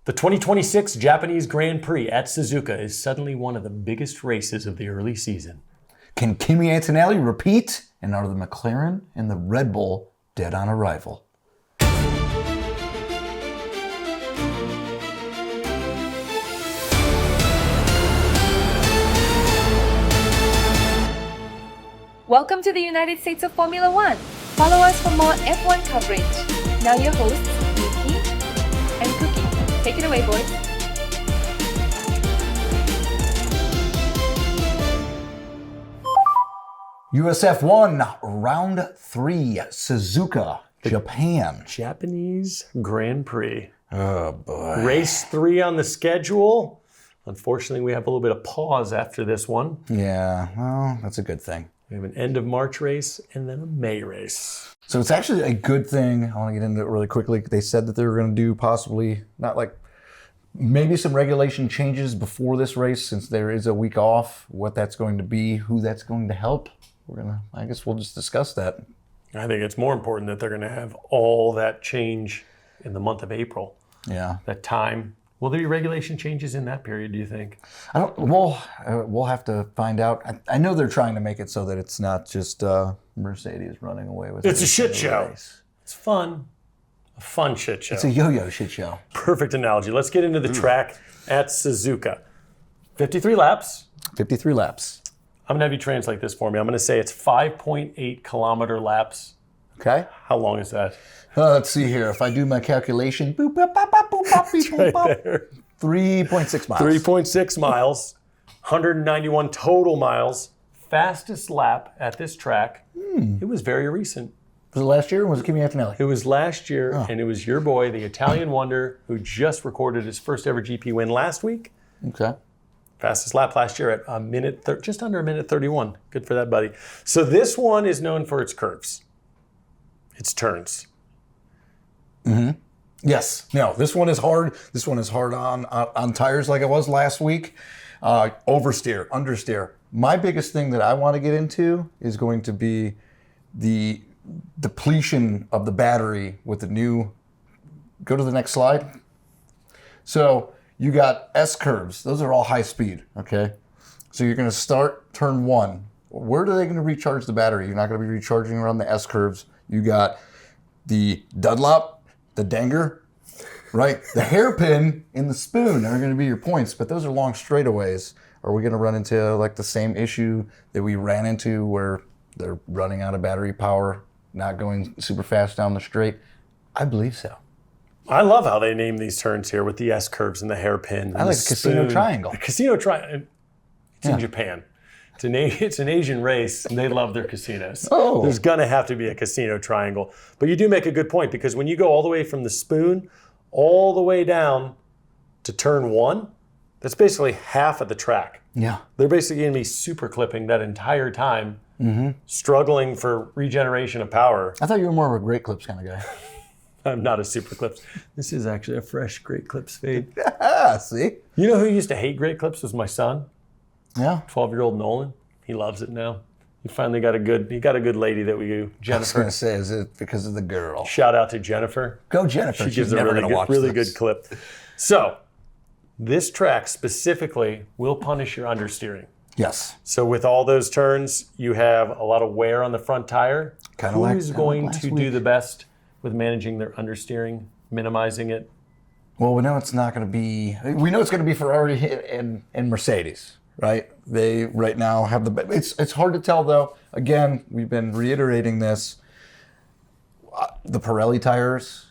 The 2026 Japanese Grand Prix at Suzuka is suddenly one of the biggest races of the early season. Can Kimi Antonelli repeat? And are the McLaren and the Red Bull dead on arrival? Welcome to the United States of Formula One. Follow us for more F1 coverage. Now your hosts, Nikki and Cookie. Take it away, boys. USF1 Round 3, Suzuka, Japan. Japanese Grand Prix. Oh, boy. Race 3 on the schedule. Unfortunately, we have a little bit of pause after this one. Yeah, well, that's a good thing. We have an end of March race and then a May race. So it's actually a good thing. I want to get into it really quickly. They said that they were going to do possibly, not like, maybe some regulation changes before this race since there is a week off. What that's going to be, who that's going to help. I guess we'll just discuss that. I think it's more important that they're going to have all that change in the month of April. Yeah. That time. Will there be regulation changes in that period, do you think? We'll have to find out. I know they're trying to make it so that it's not just Mercedes running away with it. It's a shit show. It's fun. A fun shit show. It's a yo-yo shit show. Perfect analogy. Let's get into the track at Suzuka. 53 laps. 53 laps. I'm going to have you translate this for me. I'm going to say it's 5.8 kilometer laps. Okay. How long is that? Let's see here. If I do my calculation, boop, boop, boop, boop, boop, boop, boop, Right boop. there. 3.6 miles. 3.6 miles. 191 total miles. Fastest lap at this track. It was very recent. Was it last year or was it Kimi Antonelli? It was last year, and it was your boy, the Italian wonder, who just recorded his first ever GP win last week. Okay. Fastest lap last year at just under a minute 31. Good for that, buddy. So this one is known for its curves, its turns. Mm-hmm. Yes. No, this one is hard. This one is hard on tires like it was last week. Oversteer, understeer. My biggest thing that I want to get into is going to be the depletion of the battery with the new. Go to the next slide. So you got S curves. Those are all high speed, okay? So you're going to start turn 1. Where are they going to recharge the battery? You're not going to be recharging around the S curves. You got the Dunlop, the Danger, right? The hairpin and the spoon are going to be your points, but those are long straightaways. Are we going to run into like the same issue that we ran into where they're running out of battery power, not going super fast down the straight? I believe so. I love how they name these turns here with the S curves and the hairpin. I like the casino triangle. The casino triangle. It's in Japan. It's an Asian race, and they love their casinos. Oh. There's going to have to be a casino triangle. But you do make a good point, because when you go all the way from the spoon all the way down to turn 1, that's basically half of the track. Yeah. They're basically going to be super clipping that entire time, struggling for regeneration of power. I thought you were more of a Great Clips kind of guy. I'm not a super clips. This is actually a fresh Great Clips fade. See? You know who used to hate Great Clips was my son. Yeah. 12-year-old Nolan. He loves it now. He finally got a good lady that we do, Jennifer. I was going to say, is it because of the girl? Shout out to Jennifer. Go Jennifer. She gives a really good clip. So, this track specifically will punish your understeering. Yes. So with all those turns, you have a lot of wear on the front tire. Who's going to do the best with managing their understeering, minimizing it? Well, we know it's not going to be. We know it's going to be Ferrari and Mercedes, right? They right now have the. It's hard to tell though. Again, we've been reiterating this. The Pirelli tires,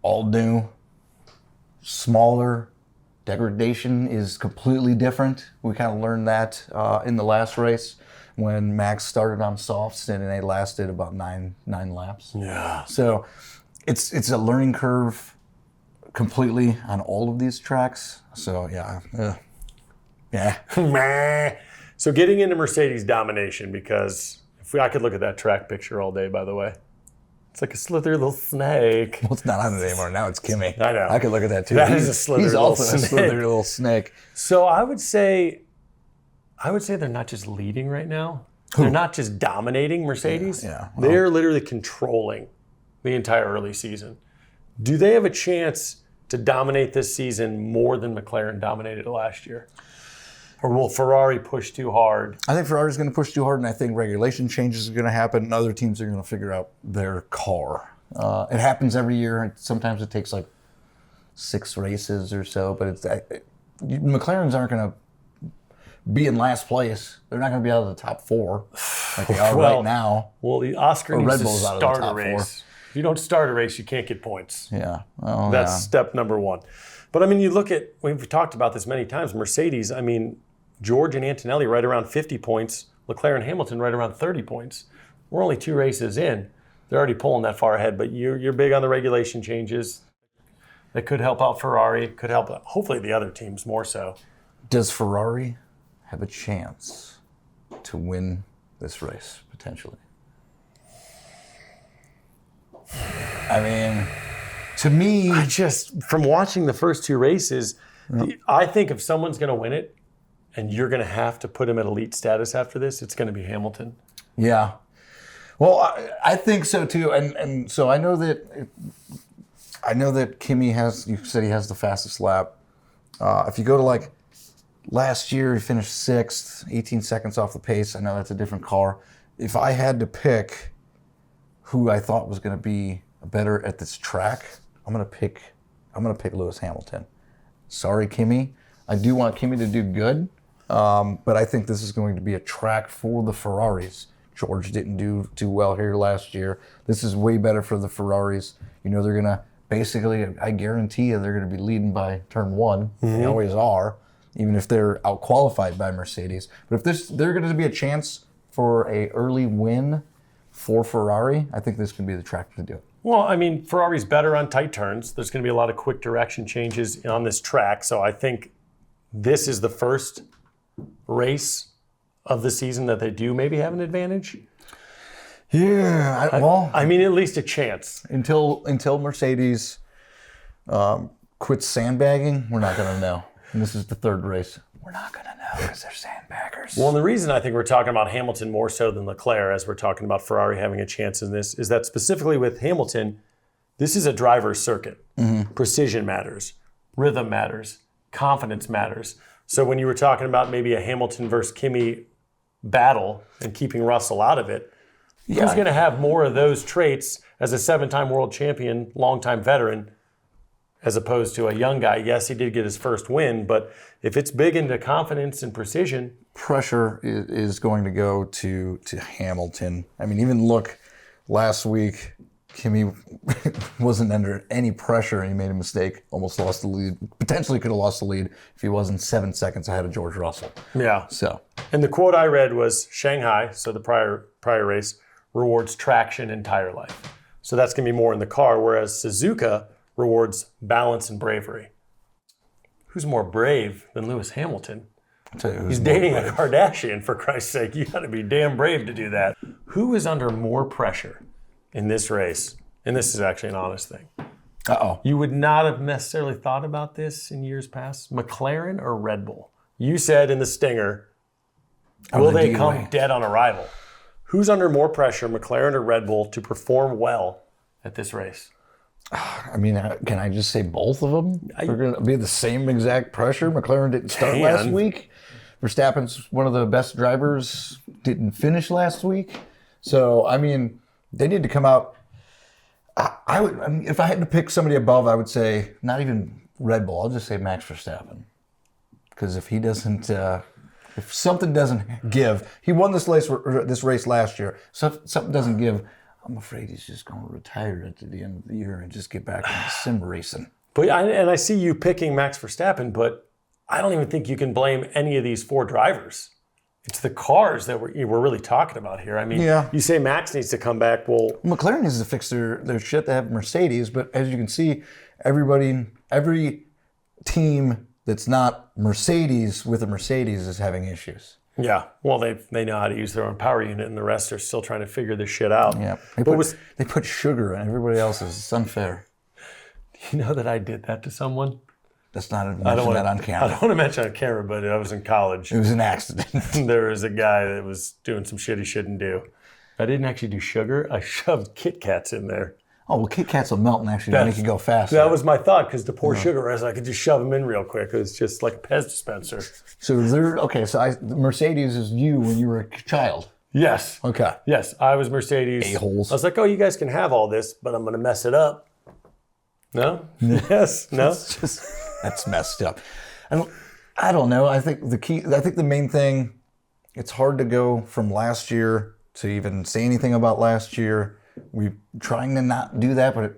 all new, smaller. Degradation is completely different. We kind of learned that in the last race when Max started on softs and they lasted about nine laps. Yeah. So it's a learning curve completely on all of these tracks. So yeah. So getting into Mercedes domination, because I could look at that track picture all day, by the way. It's like a slithery little snake. Well, it's not on it anymore. Now it's Kimi. I know. I could look at that too. That is a slithery He's little also snake. a slithery little snake. So I would say they're not just leading right now. They're not just dominating Mercedes. Yeah, well, they're literally controlling the entire early season. Do they have a chance to dominate this season more than McLaren dominated last year? Or will Ferrari push too hard? I think Ferrari's going to push too hard, and I think regulation changes are going to happen, and other teams are going to figure out their car. It happens every year. Sometimes it takes like 6 races or so, but McLarens aren't going to be in last place. They're not going to be out of the top 4 like they are right now. Well, the Oscar Or needs Red to Bull's out of the start a top race. 4. If you don't start a race, you can't get points. Yeah. Well, That's step number 1. But I mean, you look at, we've talked about this many times, Mercedes, I mean, George and Antonelli right around 50 points, Leclerc and Hamilton right around 30 points. We're only 2 races in. They're already pulling that far ahead, but you're big on the regulation changes. That could help out Ferrari, could help hopefully the other teams more so. Does Ferrari have a chance to win this race, potentially? I mean, to me... From watching the first 2 races, I think if someone's going to win it, and you're going to have to put him at elite status after this, it's going to be Hamilton. Yeah. Well, I think so too, and so I know that Kimi you said he has the fastest lap. If you go to like last year, he finished 6th, 18 seconds off the pace. I know that's a different car. If I had to pick who I thought was going to be better at this track, I'm going to pick Lewis Hamilton. Sorry, Kimi. I do want Kimi to do good, but I think this is going to be a track for the Ferraris. George didn't do too well here last year. This is way better for the Ferraris. You know, they're going to basically, I guarantee you, they're going to be leading by turn 1. Mm-hmm. They always are, even if they're out-qualified by Mercedes. But if they're going to be a chance for a early win for Ferrari, I think this can be the track to do it. Well, I mean, Ferrari's better on tight turns. There's going to be a lot of quick direction changes on this track. So I think this is the first race of the season that they do maybe have an advantage. Yeah, I mean, at least a chance. Until Mercedes quits sandbagging, we're not going to know. And this is the 3rd race. We're not going to know because they're sandbaggers. Well, and the reason I think we're talking about Hamilton more so than Leclerc, as we're talking about Ferrari having a chance in this, is that specifically with Hamilton, this is a driver's circuit. Mm-hmm. Precision matters. Rhythm matters. Confidence matters. So when you were talking about maybe a Hamilton versus Kimi battle and keeping Russell out of it, who's going to have more of those traits as a 7-time world champion, longtime veteran, as opposed to a young guy? Yes, he did get his first win, but if it's big into confidence and precision, pressure is going to go to Hamilton. I mean, even look, last week, Kimi wasn't under any pressure and he made a mistake, almost lost the lead, potentially could have lost the lead if he wasn't 7 seconds ahead of George Russell. Yeah. So, and the quote I read was Shanghai, so the prior race, rewards traction and tire life. So that's going to be more in the car, whereas Suzuka rewards balance and bravery. Who's more brave than Lewis Hamilton? He's dating a Kardashian, for Christ's sake. You got to be damn brave to do that. Who is under more pressure in this race? And this is actually an honest thing. Uh-oh. You would not have necessarily thought about this in years past. McLaren or Red Bull? You said in the stinger, will they come dead on arrival? Who's under more pressure, McLaren or Red Bull, to perform well at this race? I mean, can I just say both of them? They're going to be the same exact pressure. McLaren didn't start last week. Verstappen's one of the best drivers, didn't finish last week. So, I mean, they need to come out. I mean, if I had to pick somebody above, I would say not even Red Bull. I'll just say Max Verstappen. Because if he doesn't, if something doesn't give, he won this race last year. So if something doesn't give, I'm afraid he's just going to retire at the end of the year and just get back into sim racing. But I see you picking Max Verstappen, but I don't even think you can blame any of these 4 drivers. It's the cars that we're really talking about here. I mean, You say Max needs to come back. Well, McLaren needs to fix their shit. They have Mercedes, but as you can see, every team that's not Mercedes with a Mercedes is having issues. Yeah, well, they know how to use their own power unit, and the rest are still trying to figure this shit out. Yeah, they put sugar in everybody else's. It's unfair. Do you know that I did that to someone? Let's not mention that on camera. I don't want to mention on camera, but I was in college. It was an accident. There was a guy that was doing some shit he shouldn't do. I didn't actually do sugar. I shoved Kit Kats in there. Oh, well, Kit Kats will melt and actually make you go faster. That was my thought, because the poor sugar rush, I could just shove them in real quick. It's just like a Pez dispenser. So Mercedes is you when you were a child. Yes. Okay. Yes, I was Mercedes. A-holes. I was like, oh, you guys can have all this, but I'm going to mess it up. No? Yes? No? That's messed up. I don't know. I think the main thing, it's hard to go from last year to even say anything about last year. We're trying to not do that, but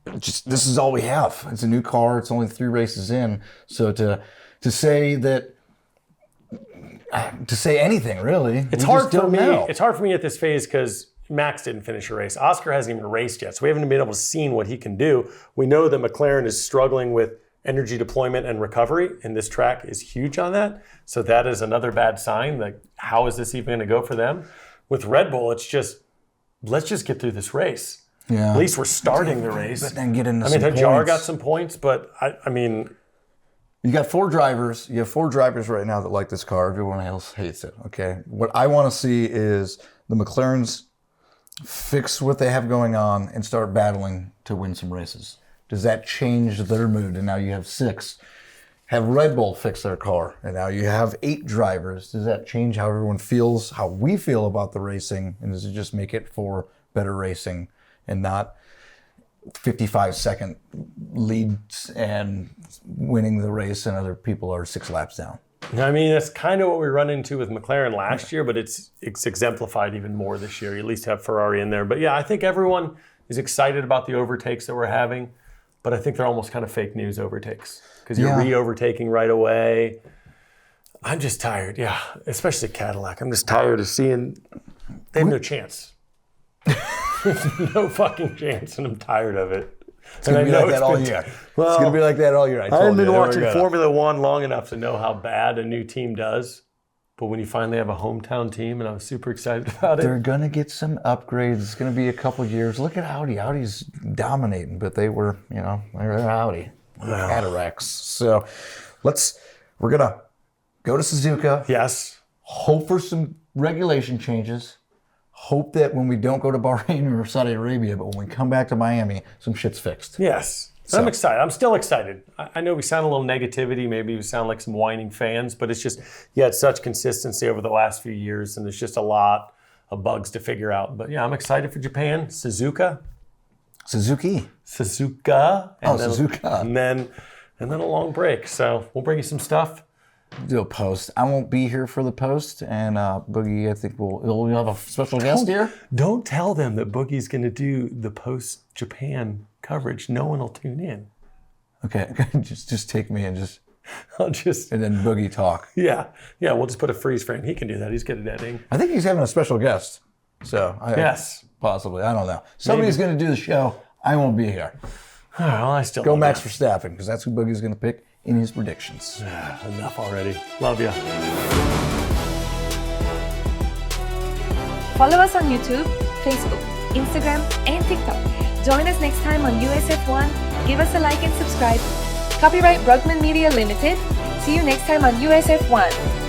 this is all we have. It's a new car. It's only 3 races in. So to say anything really, it's hard for me. It's hard for me at this phase because Max didn't finish a race. Oscar hasn't even raced yet, so we haven't been able to see what he can do. We know that McLaren is struggling with energy deployment and recovery, and this track is huge on that. So that is another bad sign. Like, how is this even going to go for them? With Red Bull, it's just, let's just get through this race. Yeah. At least we're starting the race. But then get into some Hajar points. got some points, but I mean, you got 4 drivers. You have 4 drivers right now that like this car. Everyone else hates it. Okay. What I want to see is the McLarens fix what they have going on and start battling to win some races. Does that change their mood? And now you have 6. Have Red Bull fix their car, and now you have 8 drivers. Does that change how everyone feels, how we feel about the racing? And does it just make it for better racing and not 55-second leads and winning the race and other people are 6 laps down? I mean, that's kind of what we run into with McLaren last year, but it's exemplified even more this year. You at least have Ferrari in there. But yeah, I think everyone is excited about the overtakes that we're having, but I think they're almost kind of fake news overtakes because you're re-overtaking right away. I'm just tired, especially Cadillac. I'm just tired of seeing they have no chance. No fucking chance, and I'm tired of it. It's going to be like that all year. Well, it's going to be like that all year. I haven't been watching Formula One long enough to know how bad a new team does. But when you finally have a hometown team, and I was super excited about it. They're going to get some upgrades. It's going to be a couple years. Look at Audi. Audi's dominating, but they were, they're Audi. Cataracts. So we're going to go to Suzuka. Yes. Hope for some regulation changes. Hope that when we don't go to Bahrain or Saudi Arabia, but when we come back to Miami, some shit's fixed. Yes. So. I'm excited. I'm still excited. I know we sound a little negativity. Maybe we sound like some whining fans, but it's just, it's such consistency over the last few years, and there's just a lot of bugs to figure out. But I'm excited for Japan. Suzuka. Suzuka. Suzuka. And then a long break. So we'll bring you some stuff. Do a post. I won't be here for the post, and Boogie, I think we'll have a special guest here. Don't tell them that Boogie's going to do the post-Japan coverage. No one will tune in. Okay, just take me and and then Boogie talk. Yeah, we'll just put a freeze frame. He can do that. He's good at editing. I think he's having a special guest. So yes, possibly. I don't know. Somebody's going to do the show. I won't be here. Well, I still go Max Verstappen because that's who Boogie's going to pick in his predictions. Enough already. Love you. Follow us on YouTube, Facebook, Instagram, and TikTok. Join us next time on USF1. Give us a like and subscribe. Copyright Brugman Media Limited. See you next time on USF1.